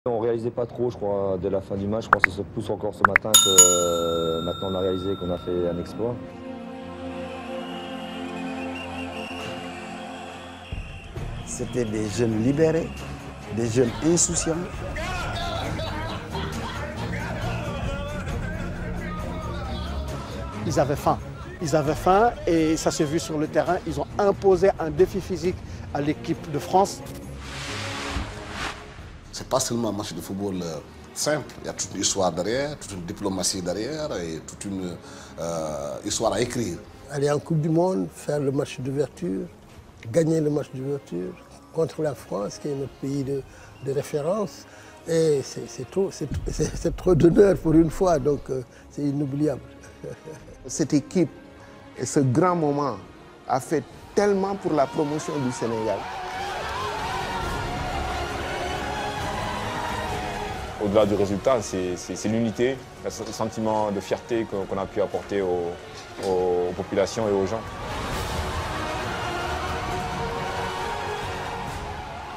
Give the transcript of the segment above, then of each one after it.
On réalisait pas trop, je crois, dès la fin du match. Je pense que c'est plus encore ce matin que maintenant on a réalisé qu'on a fait un exploit. C'était des jeunes libérés, des jeunes insouciants. Ils avaient faim. Ils avaient faim et ça s'est vu sur le terrain. Ils ont imposé un défi physique à l'équipe de France. C'est pas seulement un match de football simple, il y a toute une histoire derrière, toute une diplomatie derrière et toute une histoire à écrire. Aller en Coupe du Monde, faire le match d'ouverture, gagner le match d'ouverture contre la France, qui est notre pays de référence. Et c'est trop d'honneur pour une fois, donc c'est inoubliable. Cette équipe et ce grand moment a fait tellement pour la promotion du Sénégal. Au-delà du résultat, c'est l'unité, le sentiment de fierté qu'on a pu apporter aux populations et aux gens.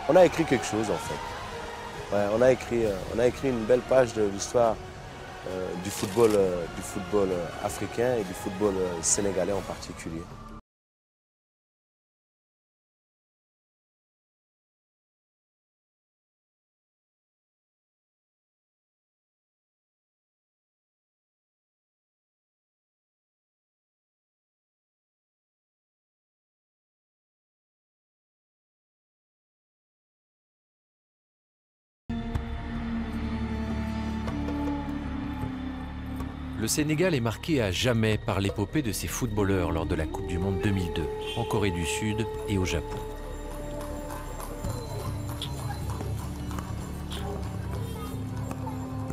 On a écrit quelque chose en fait. Ouais, on a écrit une belle page de l'histoire du football africain et du football sénégalais en particulier. Le Sénégal est marqué à jamais par l'épopée de ses footballeurs lors de la Coupe du Monde 2002, en Corée du Sud et au Japon.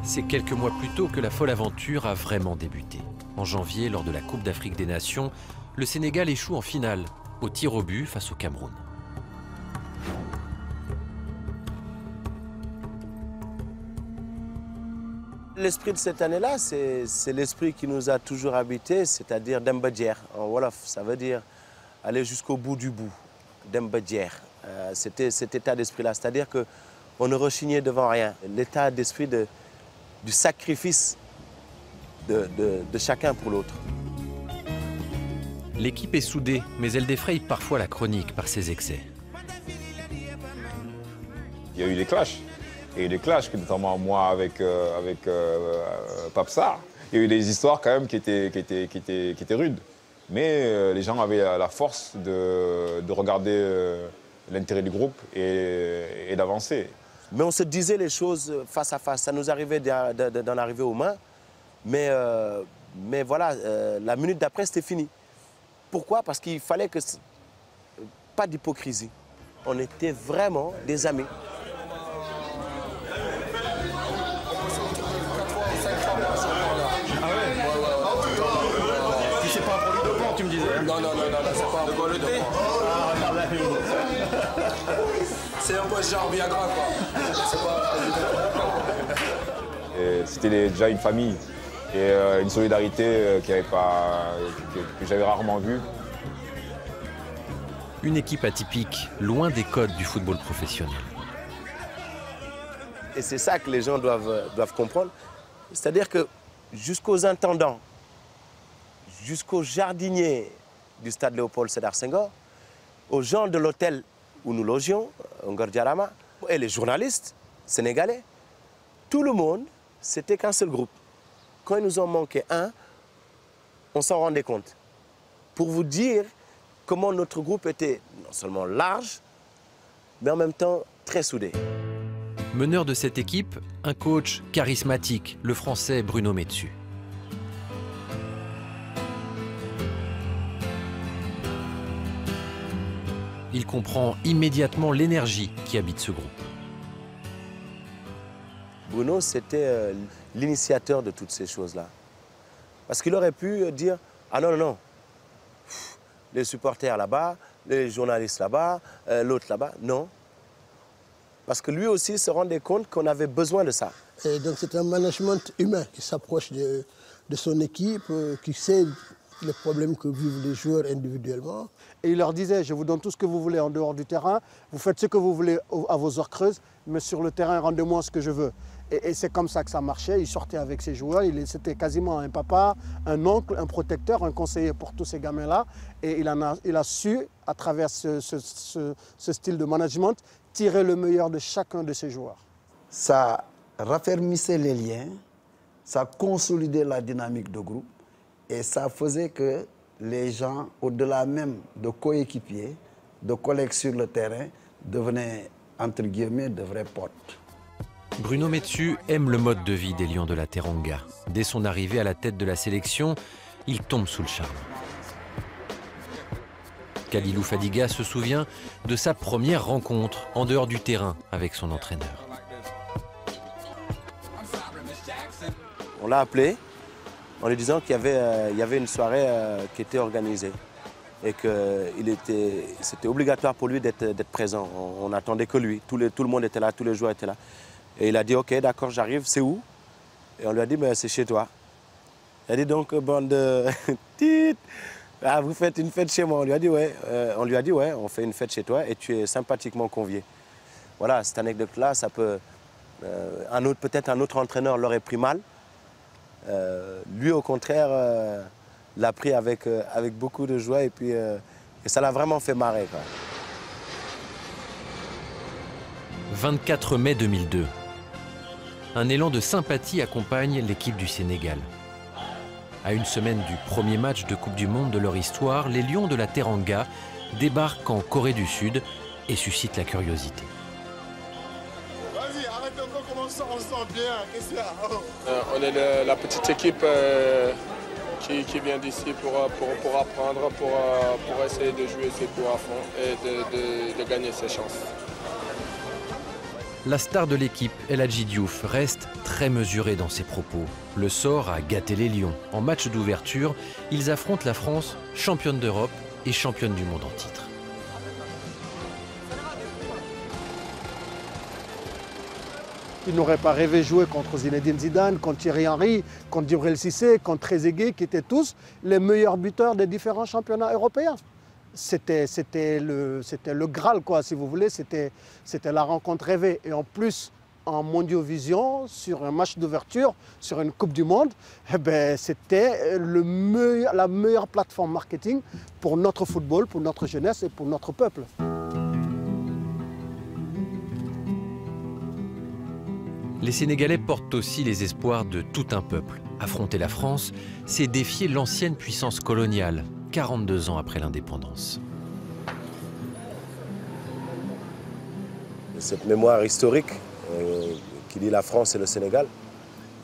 C'est quelques mois plus tôt que la folle aventure a vraiment débuté. En janvier, lors de la Coupe d'Afrique des Nations, le Sénégal échoue en finale, au tir au but face au Cameroun. L'esprit de cette année-là, c'est l'esprit qui nous a toujours habité, c'est-à-dire Demba Dier en wolof. Ça veut dire aller jusqu'au bout du bout, Demba Dier. C'était cet état d'esprit-là, c'est-à-dire qu'on ne rechignait devant rien. L'état d'esprit du sacrifice de chacun pour l'autre. L'équipe est soudée, mais elle défraye parfois la chronique par ses excès. Il y a eu des clashs. Il y a eu des clashs, notamment moi avec Pape Sarr. Il y a eu des histoires quand même qui étaient rudes. Mais les gens avaient la force de regarder l'intérêt du groupe et d'avancer. Mais on se disait les choses face à face. Ça nous arrivait d'en arriver aux mains. Mais voilà, la minute d'après, c'était fini. Pourquoi? Parce qu'il fallait que... Pas d'hypocrisie. On était vraiment des amis. Tu me disais. Non, c'est pas un produit dopant. C'est un peu genre Viagra, quoi. C'était déjà une famille et une solidarité que j'avais rarement vue. Une équipe atypique, loin des codes du football professionnel. Et c'est ça que les gens doivent comprendre. C'est-à-dire que jusqu'aux intendants, jusqu'aux jardiniers du stade Léopold Sédar Senghor, aux gens de l'hôtel où nous logions, Ngor Diarama, et les journalistes sénégalais, tout le monde, c'était qu'un seul groupe. Quand il nous en manquait un, on s'en rendait compte. Pour vous dire comment notre groupe était non seulement large, mais en même temps très soudé. Meneur de cette équipe, un coach charismatique, le Français Bruno Metsu. Il comprend immédiatement l'énergie qui habite ce groupe. Bruno, c'était l'initiateur de toutes ces choses-là. Parce qu'il aurait pu dire « Ah non, les supporters là-bas, les journalistes là-bas, l'autre là-bas ». Non. Parce que lui aussi se rendait compte qu'on avait besoin de ça. Et donc c'est un management humain qui s'approche de son équipe, qui sait les problèmes que vivent les joueurs individuellement. Et il leur disait, je vous donne tout ce que vous voulez en dehors du terrain, vous faites ce que vous voulez à vos heures creuses, mais sur le terrain, rendez-moi ce que je veux. Et c'est comme ça que ça marchait. Il sortait avec ses joueurs, c'était quasiment un papa, un oncle, un protecteur, un conseiller pour tous ces gamins-là. Et il a su, à travers ce style de management, tirer le meilleur de chacun de ses joueurs. Ça raffermissait les liens, ça consolidait la dynamique de groupe et ça faisait que les gens, au-delà même de coéquipiers, de collègues sur le terrain, devenaient, entre guillemets, de vrais potes. Bruno Metsu aime le mode de vie des Lions de la Teranga. Dès son arrivée à la tête de la sélection, il tombe sous le charme. Khalilou Fadiga se souvient de sa première rencontre en dehors du terrain avec son entraîneur. On l'a appelé en lui disant qu'il y avait une soirée qui était organisée et que c'était obligatoire pour lui d'être présent. On n'attendait que lui. Tout le monde était là, tous les joueurs étaient là. Et il a dit, ok, d'accord, j'arrive, c'est où? Et on lui a dit, c'est chez toi. Il a dit, donc, bande de... vous faites une fête chez moi. On lui a dit, ouais. On fait une fête chez toi et tu es sympathiquement convié. Voilà, cette anecdote-là, ça peut... peut-être un autre entraîneur l'aurait pris mal. Lui, au contraire, l'a pris avec beaucoup de joie et ça l'a vraiment fait marrer, quoi. 24 mai 2002. Un élan de sympathie accompagne l'équipe du Sénégal. À une semaine du premier match de Coupe du Monde de leur histoire, les Lions de la Teranga débarquent en Corée du Sud et suscitent la curiosité. Vas-y, arrête un peu comment on se sent bien. Qu'est-ce qu'il y a? On est la petite équipe qui vient d'ici pour apprendre, pour essayer de jouer ses coups à fond et de gagner ses chances. La star de l'équipe, El Hadji Diouf, reste très mesuré dans ses propos. Le sort a gâté les Lions. En match d'ouverture, ils affrontent la France, championne d'Europe et championne du monde en titre. Il n'aurait pas rêvé jouer contre Zinedine Zidane, contre Thierry Henry, contre Djibril Cissé, contre Trezeguet, qui étaient tous les meilleurs buteurs des différents championnats européens. C'était le Graal, quoi, si vous voulez, c'était la rencontre rêvée. Et en plus, en Mondiovision, sur un match d'ouverture, sur une Coupe du Monde, c'était la meilleure plateforme marketing pour notre football, pour notre jeunesse et pour notre peuple. Les Sénégalais portent aussi les espoirs de tout un peuple. Affronter la France, c'est défier l'ancienne puissance coloniale, 42 ans après l'indépendance. Cette mémoire historique qui lie la France et le Sénégal.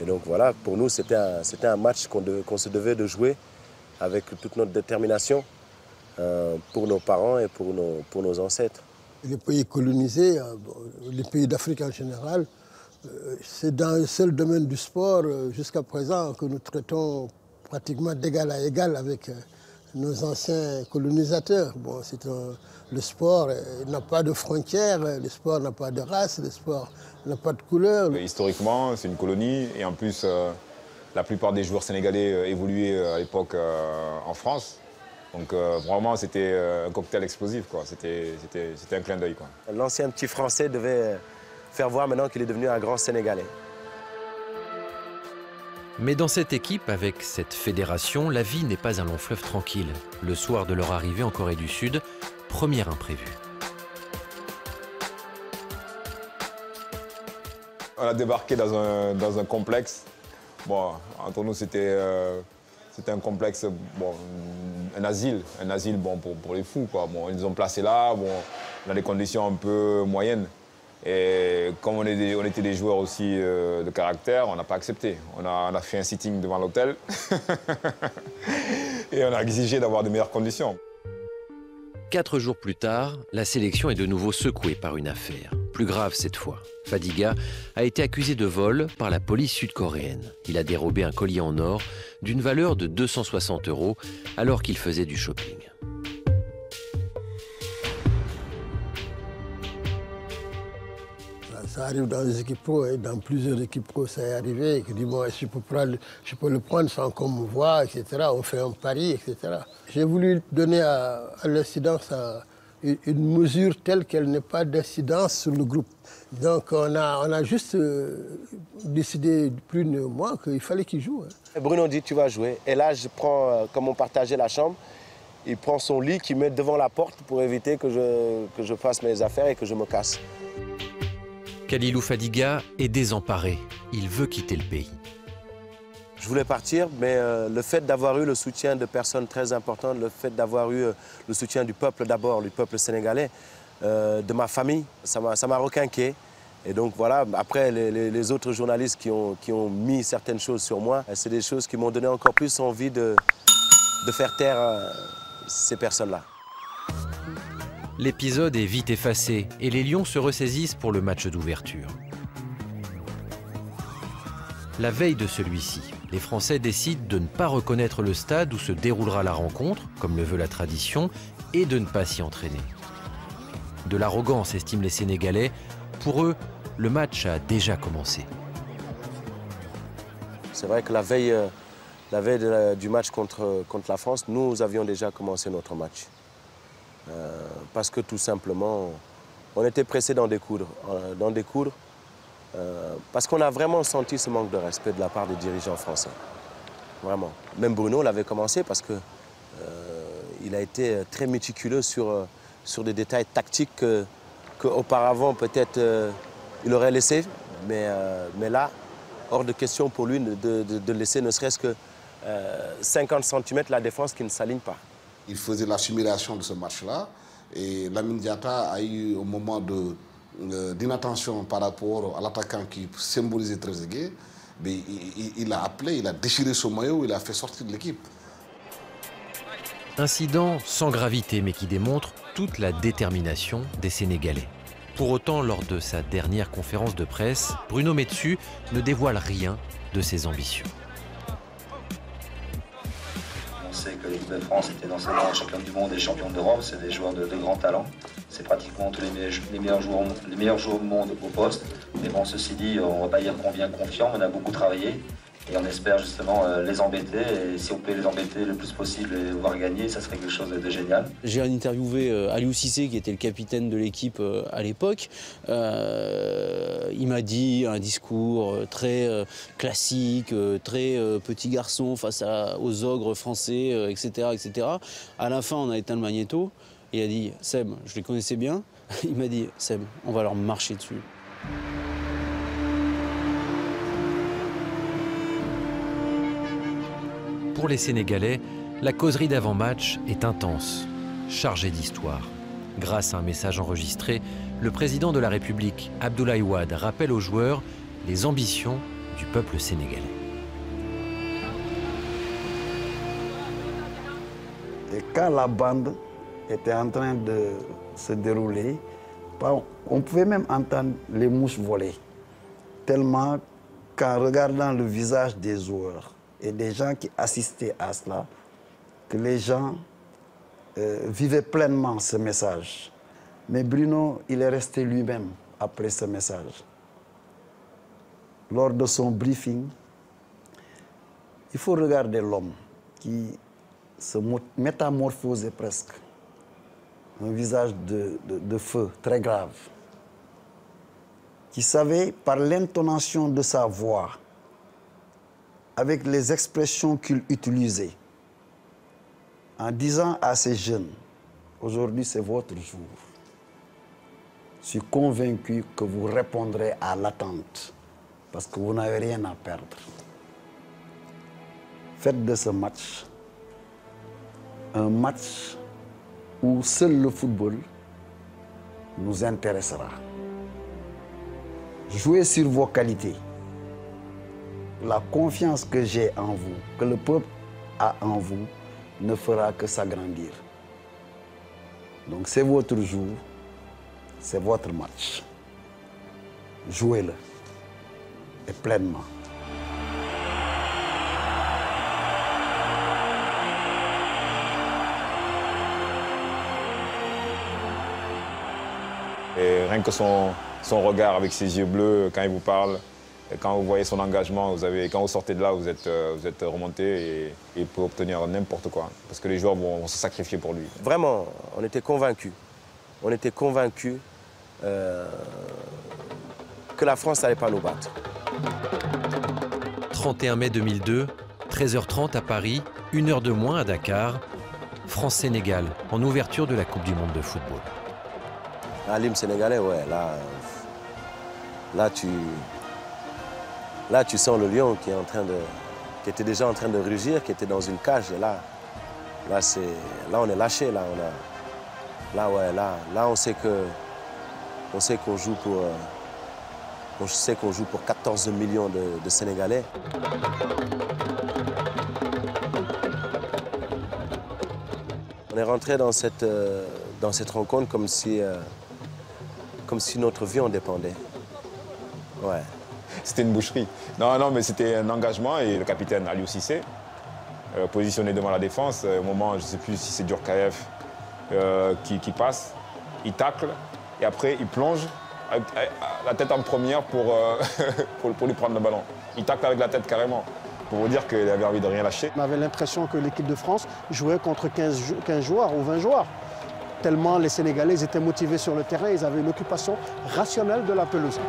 Et donc voilà, pour nous, c'était un match qu'on se devait de jouer avec toute notre détermination pour nos parents et pour nos ancêtres. Les pays colonisés, les pays d'Afrique en général, c'est dans un seul domaine du sport jusqu'à présent que nous traitons pratiquement d'égal à égal avec nos anciens colonisateurs. Bon, le sport n'a pas de frontières, le sport n'a pas de race, le sport n'a pas de couleur. Historiquement, c'est une colonie et en plus, la plupart des joueurs sénégalais évoluaient à l'époque en France. Donc vraiment, c'était un cocktail explosif, quoi. C'était un clin d'œil, quoi. L'ancien petit Français devait faire voir maintenant qu'il est devenu un grand Sénégalais. Mais dans cette équipe, avec cette fédération, la vie n'est pas un long fleuve tranquille. Le soir de leur arrivée en Corée du Sud, premier imprévu. On a débarqué dans un complexe. Bon, entre nous, c'était un complexe, bon, un asile bon, pour les fous, quoi. Bon, ils nous ont placés là, bon, dans des conditions un peu moyennes. Et comme on était des joueurs aussi de caractère, on n'a pas accepté. On a fait un sitting devant l'hôtel et on a exigé d'avoir de meilleures conditions. 4 jours plus tard, la sélection est de nouveau secouée par une affaire. Plus grave cette fois. Fadiga a été accusé de vol par la police sud-coréenne. Il a dérobé un collier en or d'une valeur de 260 € alors qu'il faisait du shopping. Ça arrive dans les équipes pro, et dans plusieurs équipes pro, ça est arrivé. Je dis, bon, je peux le prendre sans qu'on me voie, etc. On fait un pari, etc. J'ai voulu donner à l'incidence une mesure telle qu'elle n'ait pas d'incidence sur le groupe. Donc on a juste décidé, plus de moi, qu'il fallait qu'il joue. Bruno dit, tu vas jouer. Et là, je prends, comme on partageait la chambre, il prend son lit qu'il met devant la porte pour éviter que je fasse mes affaires et que je me casse. Khalilou Fadiga est désemparé. Il veut quitter le pays. Je voulais partir, mais le fait d'avoir eu le soutien de personnes très importantes, le fait d'avoir eu le soutien du peuple d'abord, du peuple sénégalais, de ma famille, ça m'a requinqué. Et donc voilà, après les autres journalistes qui ont mis certaines choses sur moi, c'est des choses qui m'ont donné encore plus envie de faire taire ces personnes-là. L'épisode est vite effacé et les Lions se ressaisissent pour le match d'ouverture. La veille de celui-ci, les Français décident de ne pas reconnaître le stade où se déroulera la rencontre, comme le veut la tradition, et de ne pas s'y entraîner. De l'arrogance, estiment les Sénégalais. Pour eux, le match a déjà commencé. C'est vrai que la veille du match contre la France, nous avions déjà commencé notre match. Parce que tout simplement, on était pressés d'en découdre. Parce qu'on a vraiment senti ce manque de respect de la part des dirigeants français. Vraiment. Même Bruno l'avait commencé parce qu'il a été très méticuleux sur des détails tactiques qu'auparavant peut-être il aurait laissé. Mais là, hors de question pour lui de laisser ne serait-ce que 50 cm la défense qui ne s'aligne pas. Il faisait la simulation de ce match-là et Lamine Diatta a eu, au moment d'inattention par rapport à l'attaquant qui symbolisait Trezeguet, mais il a appelé, il a déchiré son maillot, il a fait sortir de l'équipe. Incident sans gravité mais qui démontre toute la détermination des Sénégalais. Pour autant, lors de sa dernière conférence de presse, Bruno Metsu ne dévoile rien de ses ambitions. On sait que l'équipe de France était dans ses rangs championne du monde et championne d'Europe, c'est des joueurs de grand talent. C'est pratiquement tous les meilleurs joueurs du monde au poste. Mais bon, ceci dit, on ne va pas dire qu'on vient confiant, on a beaucoup travaillé. Et on espère justement les embêter. Et si on peut les embêter le plus possible et voir gagner, ça serait quelque chose de génial. J'ai interviewé Aliou Cissé, qui était le capitaine de l'équipe à l'époque. Il m'a dit un discours très classique, très petit garçon face aux ogres français, etc., etc. À la fin, on a éteint le magnéto. Et il a dit, Seb, je les connaissais bien. Il m'a dit, Seb, on va leur marcher dessus. Pour les Sénégalais, la causerie d'avant-match est intense, chargée d'histoire. Grâce à un message enregistré, le président de la République, Abdoulaye Wade, rappelle aux joueurs les ambitions du peuple sénégalais. Et quand la bande était en train de se dérouler, on pouvait même entendre les mouches voler. Tellement qu'en regardant le visage des joueurs et des gens qui assistaient à cela, que les gens vivaient pleinement ce message. Mais Bruno, il est resté lui-même après ce message. Lors de son briefing, il faut regarder l'homme qui se métamorphosait presque. Un visage de feu très grave, qui savait par l'intonation de sa voix, avec les expressions qu'il utilisait, en disant à ces jeunes, aujourd'hui c'est votre jour. Je suis convaincu que vous répondrez à l'attente, parce que vous n'avez rien à perdre. Faites de ce match un match où seul le football nous intéressera. Jouez sur vos qualités. La confiance que j'ai en vous, que le peuple a en vous, ne fera que s'agrandir. Donc c'est votre jour, c'est votre match. Jouez-le, et pleinement. Et rien que son son regard avec ses yeux bleus quand il vous parle. Et quand vous voyez son engagement, quand vous sortez de là, vous êtes remonté et pour obtenir n'importe quoi. Parce que les joueurs vont se sacrifier pour lui. Vraiment, on était convaincus. On était convaincus que la France n'allait pas nous battre. 31 mai 2002, 13h30 à Paris, 1 heure de moins à Dakar. France-Sénégal en ouverture de la Coupe du Monde de football. À l'hymne sénégalais, ouais, là tu sens le lion qui était déjà en train de rugir, qui était dans une cage. Et là on est lâché. Là on sait qu'on joue pour 14 millions de Sénégalais. On est rentré dans cette rencontre comme si notre vie en dépendait. Ouais. C'était une boucherie. Non, mais c'était un engagement et le capitaine Aliou Cissé, positionné devant la défense, au moment, je ne sais plus si c'est Djorkaeff qui passe, il tacle et après il plonge avec la tête en première pour lui prendre le ballon. Il tacle avec la tête carrément. Pour vous dire qu'il avait envie de rien lâcher. On avait l'impression que l'équipe de France jouait contre 15 joueurs ou 20 joueurs. Tellement les Sénégalais étaient motivés sur le terrain, ils avaient une occupation rationnelle de la pelouse.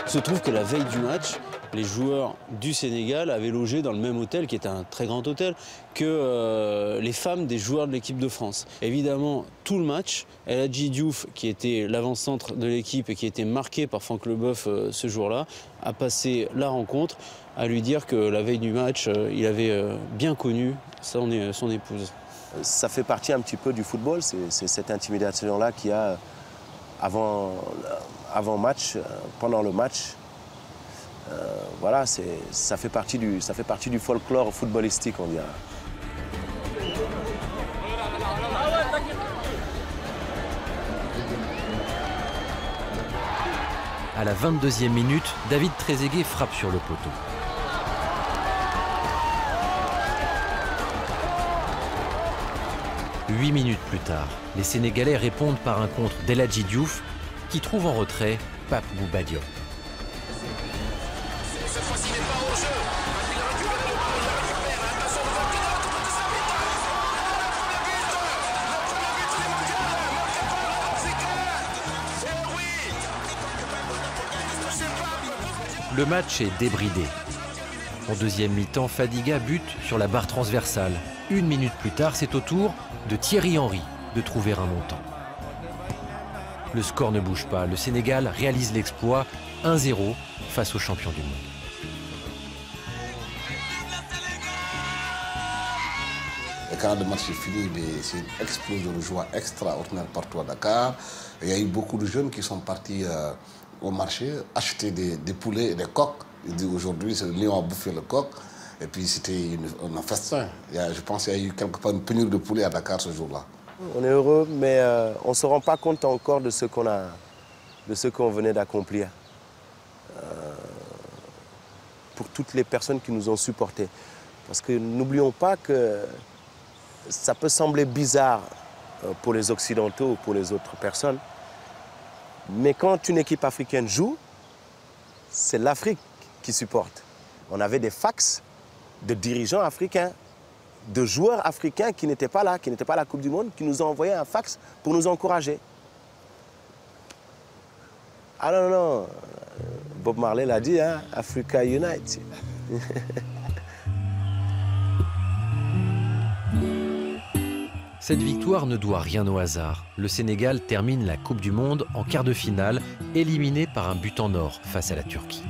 Il se trouve que la veille du match, les joueurs du Sénégal avaient logé dans le même hôtel, qui était un très grand hôtel, que les femmes des joueurs de l'équipe de France. Évidemment, tout le match, El Hadji Diouf, qui était l'avant-centre de l'équipe et qui était marqué par Franck Leboeuf ce jour-là, a passé la rencontre à lui dire que la veille du match, il avait bien connu son épouse. Ça fait partie un petit peu du football, c'est cette intimidation-là qu'il y a avant match, pendant le match. Voilà, ça fait partie du folklore footballistique, on dirait. À la 22e minute, David Trezeguet frappe sur le poteau. Huit minutes plus tard, les Sénégalais répondent par un contre d'El Hadji Diouf qui trouve en retrait Pape Bouba Diop. Le match est débridé. En deuxième mi-temps, Fadiga bute sur la barre transversale. 1 minute plus tard, c'est au tour de Thierry Henry de trouver un montant. Le score ne bouge pas. Le Sénégal réalise l'exploit 1-0 face aux champions du monde. Et quand le match est fini, c'est une explosion de joie extraordinaire partout à Dakar. Il y a eu beaucoup de jeunes qui sont partis au marché acheter des poulets et des coqs. Ils disent aujourd'hui, c'est le lion a bouffé le coq. Et puis c'était un festin. Je pense qu'il y a eu quelque part une pénurie de poulets à Dakar ce jour-là. On est heureux, mais on ne se rend pas compte encore de ce qu'on venait d'accomplir. Pour toutes les personnes qui nous ont supportés. Parce que n'oublions pas que ça peut sembler bizarre pour les Occidentaux ou pour les autres personnes. Mais quand une équipe africaine joue, c'est l'Afrique qui supporte. On avait des fax de dirigeants africains, de joueurs africains qui n'étaient pas là, qui n'étaient pas à la Coupe du Monde, qui nous ont envoyé un fax pour nous encourager. Ah non, Bob Marley l'a dit, hein, Africa Unite. Cette victoire ne doit rien au hasard. Le Sénégal termine la Coupe du Monde en quart de finale, éliminé par un but en or face à la Turquie.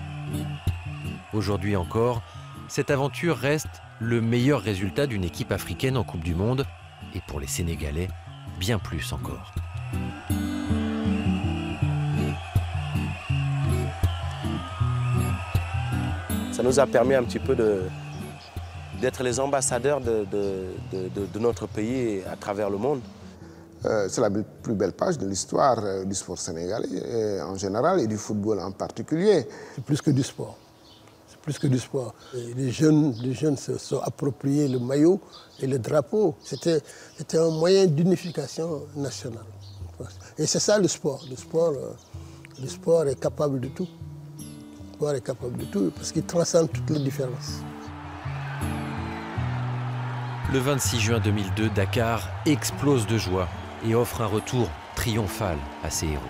Aujourd'hui encore, cette aventure reste le meilleur résultat d'une équipe africaine en Coupe du Monde, et pour les Sénégalais, bien plus encore. Ça nous a permis un petit peu d'être les ambassadeurs de notre pays à travers le monde. C'est la plus belle page de l'histoire du sport sénégalais en général et du football en particulier. C'est plus que du sport. C'est plus que du sport. Et les jeunes se sont appropriés le maillot et le drapeau. C'était un moyen d'unification nationale. Et c'est ça le sport. Le sport est capable de tout. Le sport est capable de tout parce qu'il transcende toutes les différences. Le 26 juin 2002, Dakar explose de joie et offre un retour triomphal à ses héros.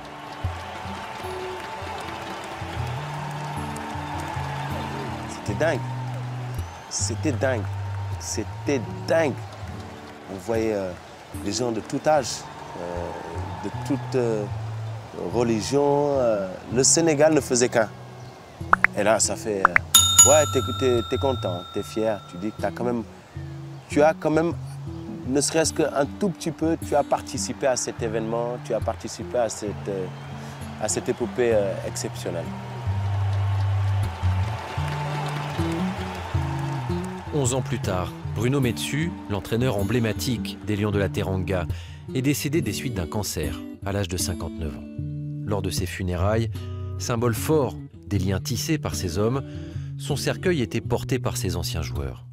C'était dingue. C'était dingue. C'était dingue. On voyait les gens de tout âge, de toute religion. Le Sénégal ne faisait qu'un. Et là, ça fait... ouais, t'es content, t'es fier. Tu dis que tu as quand même, ne serait-ce qu'un tout petit peu, tu as participé à cet événement, tu as participé à cette épopée exceptionnelle. 11 ans plus tard, Bruno Metsu, l'entraîneur emblématique des Lions de la Teranga, est décédé des suites d'un cancer à l'âge de 59 ans. Lors de ses funérailles, symbole fort des liens tissés par ces hommes, son cercueil était porté par ses anciens joueurs.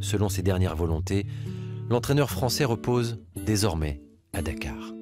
Selon ses dernières volontés, l'entraîneur français repose désormais à Dakar.